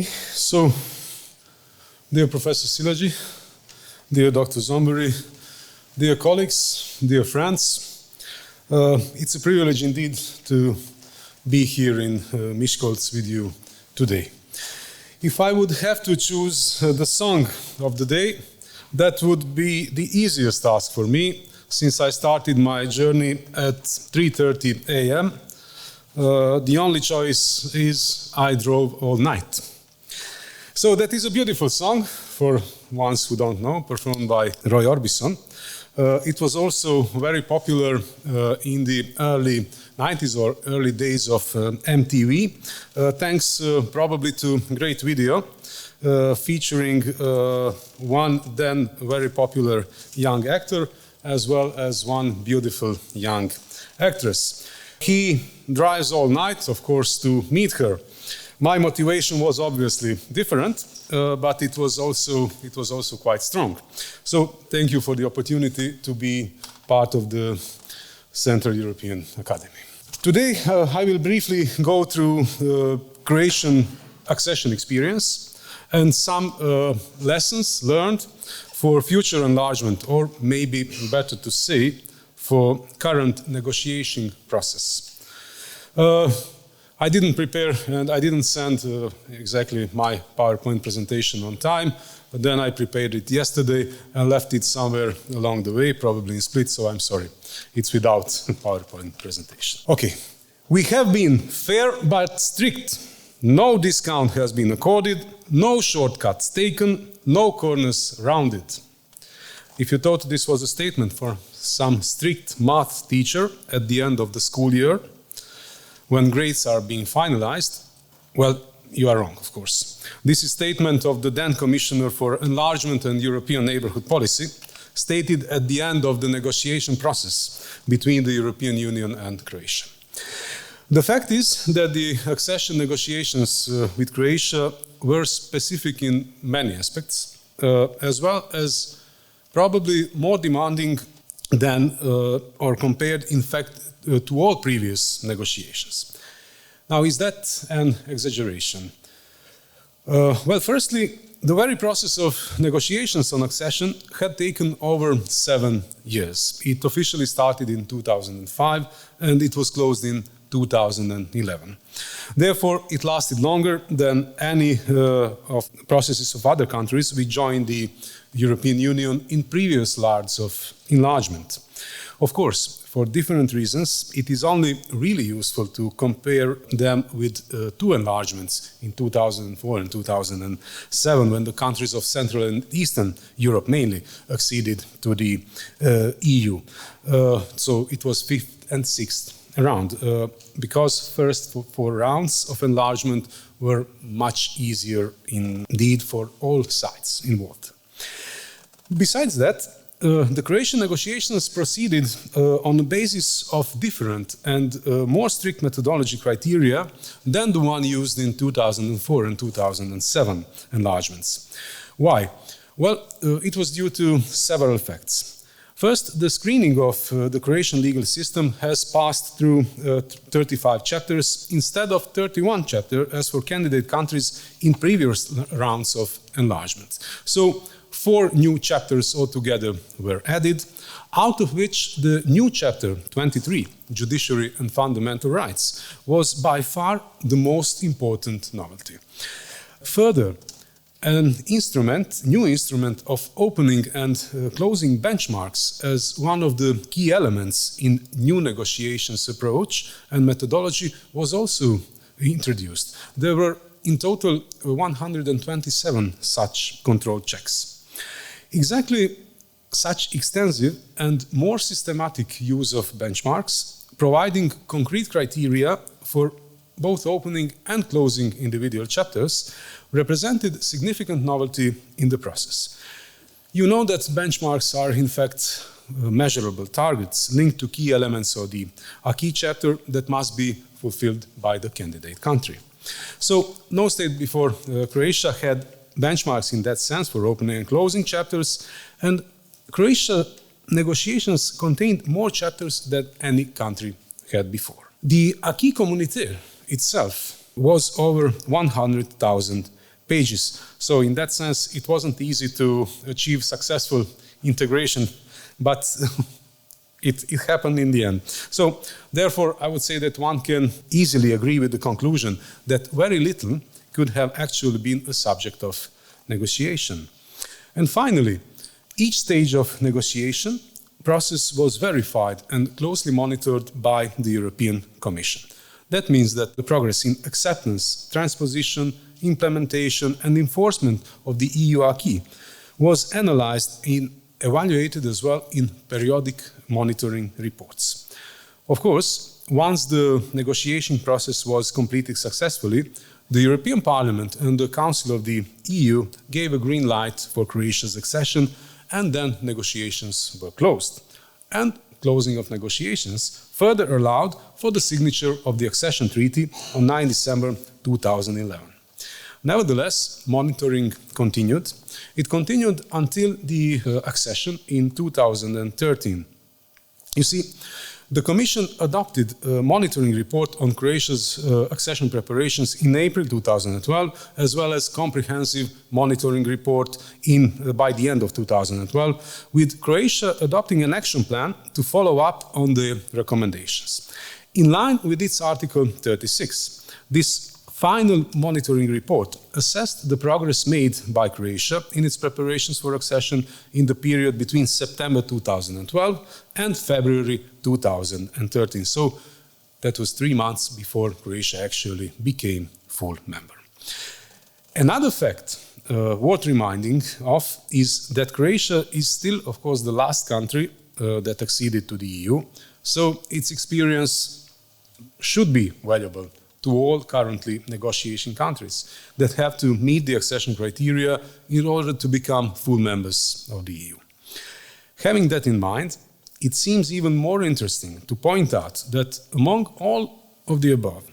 Okay, so, dear Professor Szilágyi, dear Dr. Zombori, dear colleagues, dear friends, it's a privilege indeed to be here in Miskolc with you today. If I would have to choose the song of the day, that would be the easiest task for me, since I started my journey at 3:30 a.m. The only choice is I Drove All Night. So that is a beautiful song, for ones who don't know, performed by Roy Orbison. It was also very popular in the early 90s or early days of MTV, thanks probably to a great video featuring one then very popular young actor, as well as one beautiful young actress. He drives all night, of course, to meet her. My motivation was obviously different, but it was also quite strong. So thank you for the opportunity to be part of the Central European Academy. Today I will briefly go through Croatian accession experience and some lessons learned for future enlargement, or maybe better to say, for current negotiation process. I didn't prepare and I didn't send exactly my PowerPoint presentation on time, but then I prepared it yesterday and left it somewhere along the way, probably in Split, so I'm sorry. It's without PowerPoint presentation. Okay, we have been fair but strict. No discount has been accorded, no shortcuts taken, no corners rounded. If you thought this was a statement for some strict math teacher at the end of the school year, when grades are being finalized, well, you are wrong, of course. This is a statement of the then Commissioner for Enlargement and European Neighbourhood Policy, stated at the end of the negotiation process between the European Union and Croatia. The fact is that the accession negotiations with Croatia were specific in many aspects, as well as probably more demanding than or compared, in fact, to all previous negotiations. Now, is that an exaggeration? Well, firstly, the very process of negotiations on accession had taken over 7 years. It officially started in 2005 and it was closed in 2011. Therefore, it lasted longer than any of processes of other countries which joined the European Union in previous rounds of enlargement. Of course, for different reasons, it is only really useful to compare them with two enlargements in 2004 and 2007, when the countries of Central and Eastern Europe mainly acceded to the EU. So it was 5th and 6th round, because first 4 rounds of enlargement were much easier indeed for all sides involved. Besides that, the Croatian negotiations proceeded on the basis of different and more strict methodology criteria than the one used in 2004 and 2007 enlargements. Why? Well, it was due to several facts. First, the screening of the Croatian legal system has passed through 35 chapters instead of 31 chapters as for candidate countries in previous rounds of enlargement. So, 4 new chapters altogether were added, out of which the new chapter 23, Judiciary and Fundamental Rights, was by far the most important novelty. Further, an new instrument of opening and closing benchmarks as one of the key elements in new negotiations approach and methodology was also introduced. There were in total 127 such control checks. Exactly such extensive and more systematic use of benchmarks, providing concrete criteria for both opening and closing individual chapters, represented significant novelty in the process. You know that benchmarks are in fact measurable targets linked to key elements of the acquis chapter that must be fulfilled by the candidate country. So no state before Croatia had benchmarks in that sense for opening and closing chapters, and Croatia negotiations contained more chapters than any country had before. The acquis communautaire itself was over 100,000 pages. So in that sense, it wasn't easy to achieve successful integration, but it happened in the end. So therefore, I would say that one can easily agree with the conclusion that very little could have actually been a subject of negotiation. And finally, each stage of negotiation process was verified and closely monitored by the European Commission. That means that the progress in acceptance, transposition, implementation and enforcement of the EU acquis was analyzed and evaluated as well in periodic monitoring reports. Of course, once the negotiation process was completed successfully, the European Parliament and the Council of the EU gave a green light for Croatia's accession, and then negotiations were closed. And closing of negotiations further allowed for the signature of the accession treaty on 9 December 2011. Nevertheless, monitoring continued. It continued until the accession in 2013. You see, the Commission adopted a monitoring report on Croatia's accession preparations in April 2012, as well as comprehensive monitoring report by the end of 2012, with Croatia adopting an action plan to follow up on the recommendations. In line with its Article 36, this final monitoring report assessed the progress made by Croatia in its preparations for accession in the period between September 2012 and February 2013. So that was 3 months before Croatia actually became full member. Another fact worth reminding of is that Croatia is still, of course, the last country that acceded to the EU. So its experience should be valuable to all currently negotiating countries that have to meet the accession criteria in order to become full members of the EU. Having that in mind, it seems even more interesting to point out that among all of the above,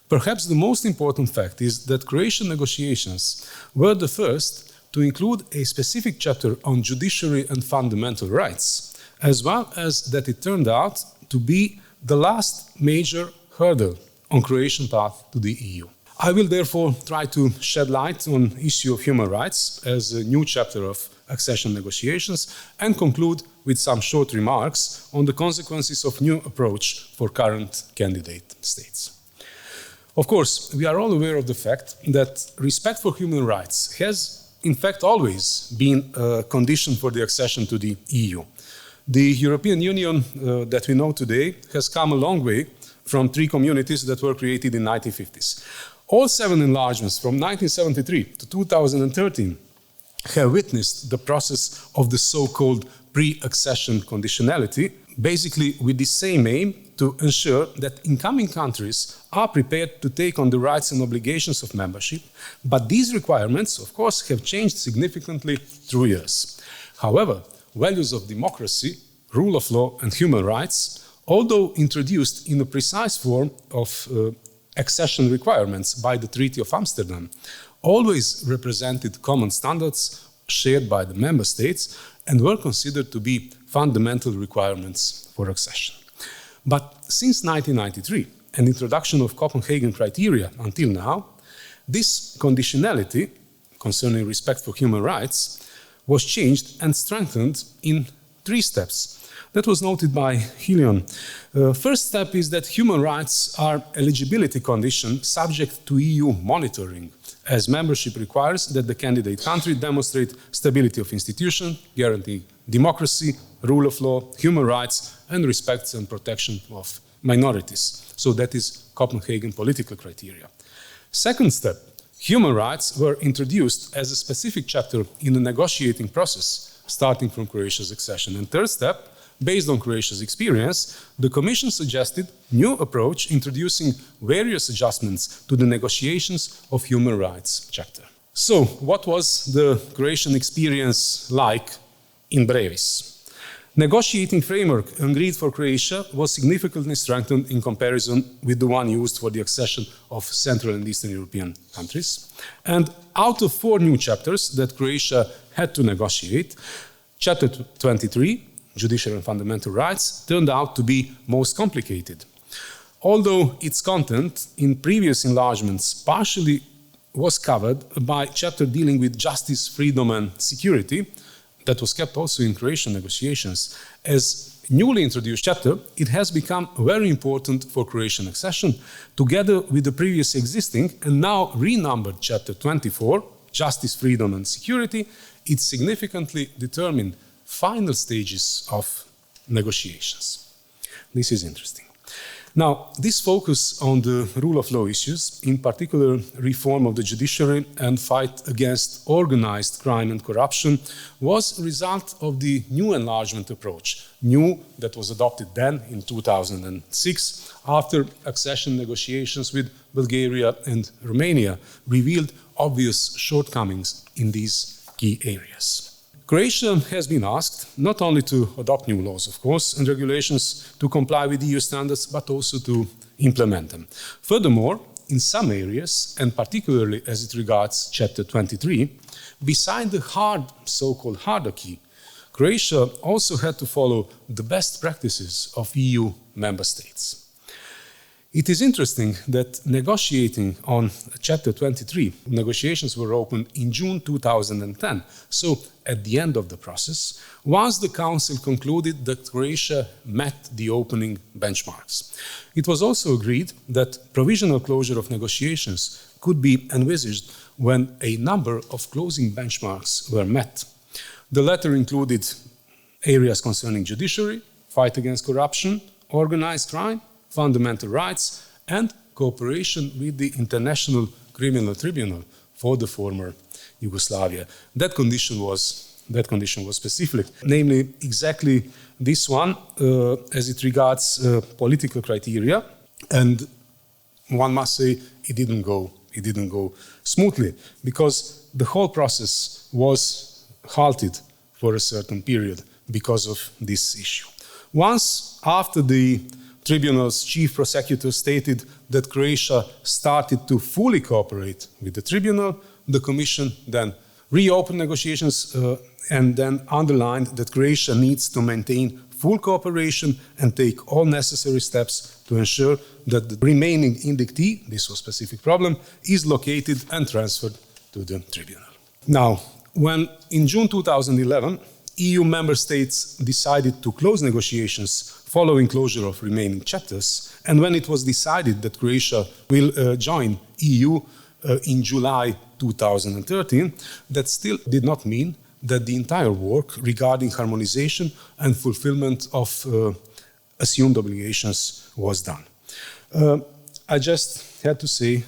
perhaps the most important fact is that Croatian negotiations were the first to include a specific chapter on judiciary and fundamental rights, as well as that it turned out to be the last major hurdle on Croatian path to the EU. I will therefore try to shed light on the issue of human rights as a new chapter of accession negotiations and conclude with some short remarks on the consequences of new approach for current candidate states. Of course, we are all aware of the fact that respect for human rights has in fact always been a condition for the accession to the EU. The European Union that we know today has come a long way from 3 communities that were created in the 1950s. All 7 enlargements from 1973 to 2013 have witnessed the process of the so-called pre-accession conditionality, basically with the same aim to ensure that incoming countries are prepared to take on the rights and obligations of membership, but these requirements, of course, have changed significantly through years. However, values of democracy, rule of law and human rights, although introduced in a precise form of accession requirements by the Treaty of Amsterdam, always represented common standards shared by the member states and were considered to be fundamental requirements for accession. But since 1993 and introduction of Copenhagen criteria until now, this conditionality concerning respect for human rights was changed and strengthened in 3 steps. That was noted by Helion. First step is that human rights are eligibility condition subject to EU monitoring, as membership requires that the candidate country demonstrate stability of institution, guarantee democracy, rule of law, human rights, and respect and protection of minorities. So that is Copenhagen political criteria. Second step, human rights were introduced as a specific chapter in the negotiating process, starting from Croatia's accession. And third step, based on Croatia's experience, the Commission suggested new approach introducing various adjustments to the negotiations of human rights chapter. So, what was the Croatian experience like in brevis? Negotiating framework agreed for Croatia was significantly strengthened in comparison with the one used for the accession of Central and Eastern European countries. And out of 4 new chapters that Croatia had to negotiate, Chapter 23, Judicial and Fundamental Rights, turned out to be most complicated. Although its content in previous enlargements partially was covered by a chapter dealing with justice, freedom, and security that was kept also in Croatian negotiations. As newly introduced chapter, it has become very important for Croatian accession, together with the previous existing and now renumbered chapter 24, Justice, Freedom and Security. It significantly determined final stages of negotiations. This is interesting. Now, this focus on the rule of law issues, in particular reform of the judiciary and fight against organized crime and corruption, was a result of the new enlargement approach, new that was adopted then in 2006, after accession negotiations with Bulgaria and Romania revealed obvious shortcomings in these key areas. Croatia has been asked not only to adopt new laws, of course, and regulations to comply with EU standards, but also to implement them. Furthermore, in some areas, and particularly as it regards Chapter 23, beside the hard, so-called hierarchy, Croatia also had to follow the best practices of EU member states. It is interesting that negotiating on Chapter 23, negotiations were opened in June 2010, so at the end of the process, once the Council concluded that Croatia met the opening benchmarks. It was also agreed that provisional closure of negotiations could be envisaged when a number of closing benchmarks were met. The latter included areas concerning judiciary, fight against corruption, organized crime, fundamental rights, and cooperation with the International Criminal Tribunal for the former Yugoslavia. That condition was specific, namely exactly this one as it regards political criteria, and one must say it didn't go smoothly, because the whole process was halted for a certain period because of this issue. Once after the Tribunal's chief prosecutor stated that Croatia started to fully cooperate with the Tribunal, the Commission then reopened negotiations and then underlined that Croatia needs to maintain full cooperation and take all necessary steps to ensure that the remaining indictee, this was a specific problem, is located and transferred to the Tribunal. Now, when in June 2011, EU member states decided to close negotiations following closure of remaining chapters, and when it was decided that Croatia will join EU in July 2013, that still did not mean that the entire work regarding harmonization and fulfillment of assumed obligations was done. I just had to say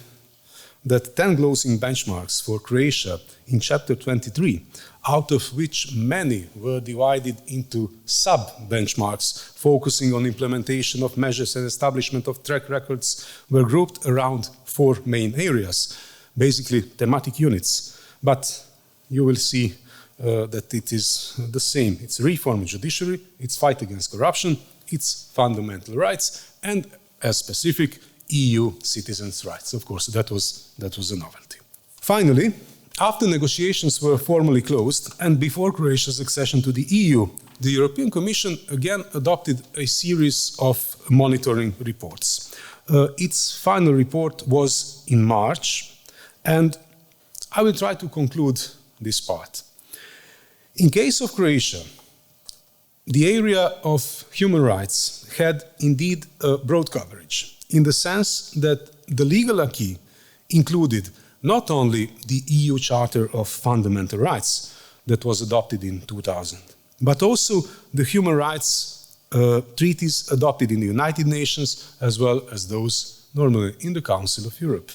that 10 closing benchmarks for Croatia in Chapter 23, out of which many were divided into sub-benchmarks focusing on implementation of measures and establishment of track records, were grouped around 4 main areas, basically thematic units. But you will see that it is the same. It's reform of judiciary, it's fight against corruption, it's fundamental rights, and as specific, EU citizens' rights. Of course, that was a novelty. Finally, after negotiations were formally closed and before Croatia's accession to the EU, the European Commission again adopted a series of monitoring reports. Its final report was in March, and I will try to conclude this part. In case of Croatia, the area of human rights had indeed a broad coverage, in the sense that the legal acquis included not only the EU Charter of Fundamental Rights that was adopted in 2000, but also the human rights treaties adopted in the United Nations, as well as those normally in the Council of Europe.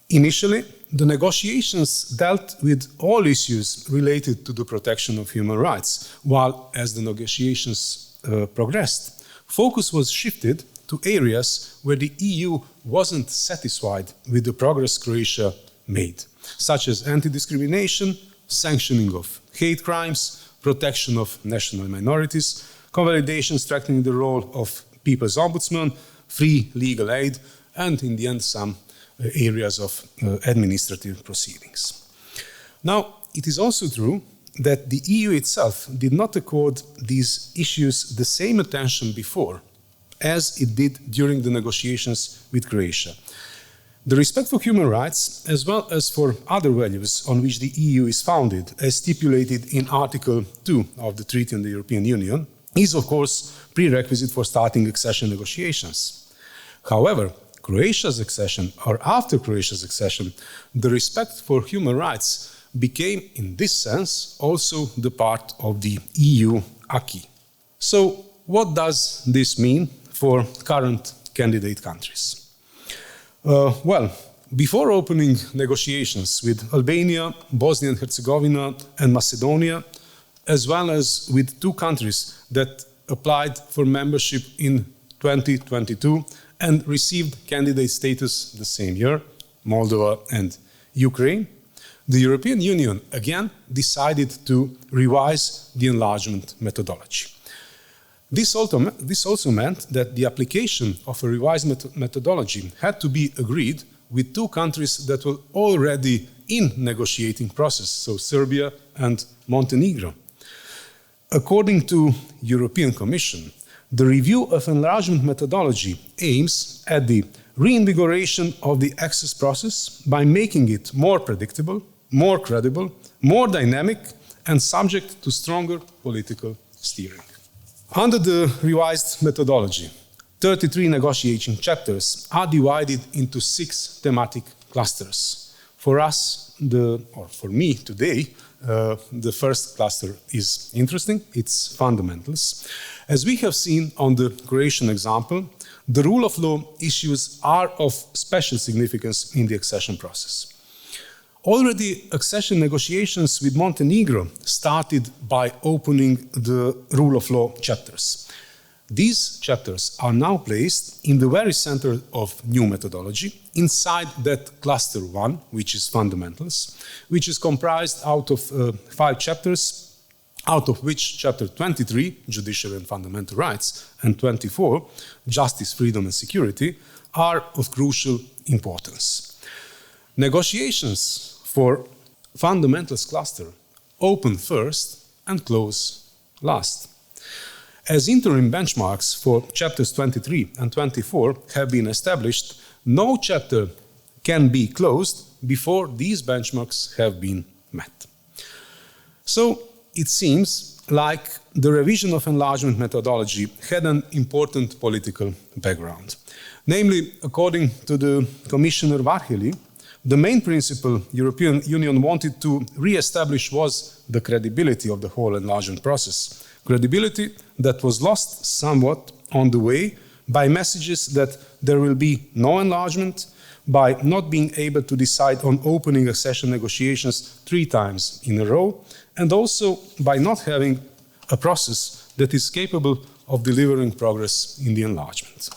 Initially, the negotiations dealt with all issues related to the protection of human rights, while as the negotiations progressed, focus was shifted to areas where the EU wasn't satisfied with the progress Croatia made, such as anti-discrimination, sanctioning of hate crimes, protection of national minorities, convalidation, strengthening the role of People's Ombudsman, free legal aid, and in the end some areas of administrative proceedings. Now, it is also true that the EU itself did not accord these issues the same attention before as it did during the negotiations with Croatia. The respect for human rights, as well as for other values on which the EU is founded, as stipulated in Article 2 of the Treaty on the European Union, is of course prerequisite for starting accession negotiations. However, Croatia's accession, or after Croatia's accession, the respect for human rights became, in this sense, also the part of the EU acquis. So, what does this mean for current candidate countries? Well, before opening negotiations with Albania, Bosnia and Herzegovina, and Macedonia, as well as with 2 countries that applied for membership in 2022 and received candidate status the same year, Moldova and Ukraine, the European Union again decided to revise the enlargement methodology. This also meant that the application of a revised methodology had to be agreed with 2 countries that were already in negotiating process, so Serbia and Montenegro. According to European Commission, the review of enlargement methodology aims at the reinvigoration of the access process by making it more predictable, more credible, more dynamic, and subject to stronger political steering. Under the revised methodology, 33 negotiating chapters are divided into 6 thematic clusters. For us, or for me today, the first cluster is interesting, it's fundamentals. As we have seen on the Croatian example, the rule of law issues are of special significance in the accession process. Already, accession negotiations with Montenegro started by opening the rule of law chapters. These chapters are now placed in the very center of new methodology, inside that cluster 1, which is fundamentals, which is comprised out of 5 chapters, out of which chapter 23, judicial and fundamental rights, and 24, justice, freedom and security, are of crucial importance. Negotiations for fundamentals cluster open first and close last. As interim benchmarks for chapters 23 and 24 have been established, no chapter can be closed before these benchmarks have been met. So it seems like the revision of enlargement methodology had an important political background. Namely, according to the Commissioner Varhelyi, the main principle European Union wanted to re-establish was the credibility of the whole enlargement process. Credibility that was lost somewhat on the way by messages that there will be no enlargement, by not being able to decide on opening accession negotiations 3 times in a row, and also by not having a process that is capable of delivering progress in the enlargement.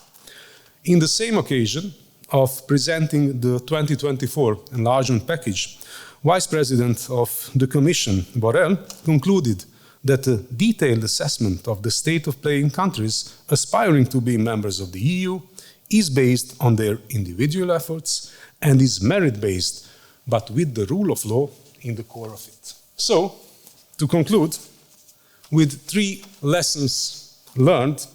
In the same occasion of presenting the 2024 enlargement package, Vice President of the Commission, Borrell, concluded that a detailed assessment of the state of play in countries aspiring to be members of the EU is based on their individual efforts and is merit-based, but with the rule of law in the core of it. So, to conclude, with 3 lessons learned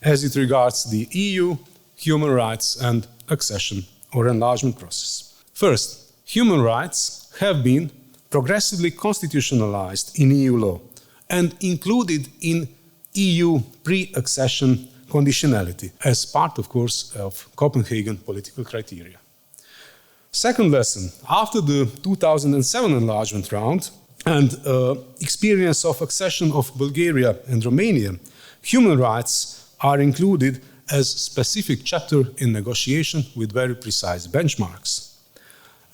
as it regards the EU, human rights, and accession or enlargement process. First, human rights have been progressively constitutionalized in EU law and included in EU pre-accession conditionality as part, of course, of Copenhagen political criteria. Second lesson, after the 2007 enlargement round and experience of accession of Bulgaria and Romania, human rights are included as specific chapter in negotiation with very precise benchmarks.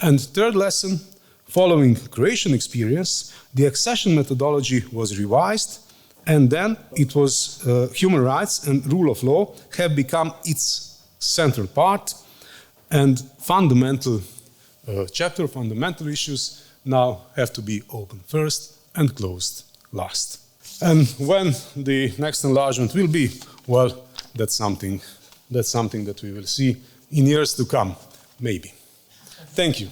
And third lesson, following Croatian experience, the accession methodology was revised, and then it was human rights and rule of law have become its central part, and fundamental fundamental issues now have to be opened first and closed last. And when the next enlargement will be, well, that's something that we will see in years to come, maybe. Thank you.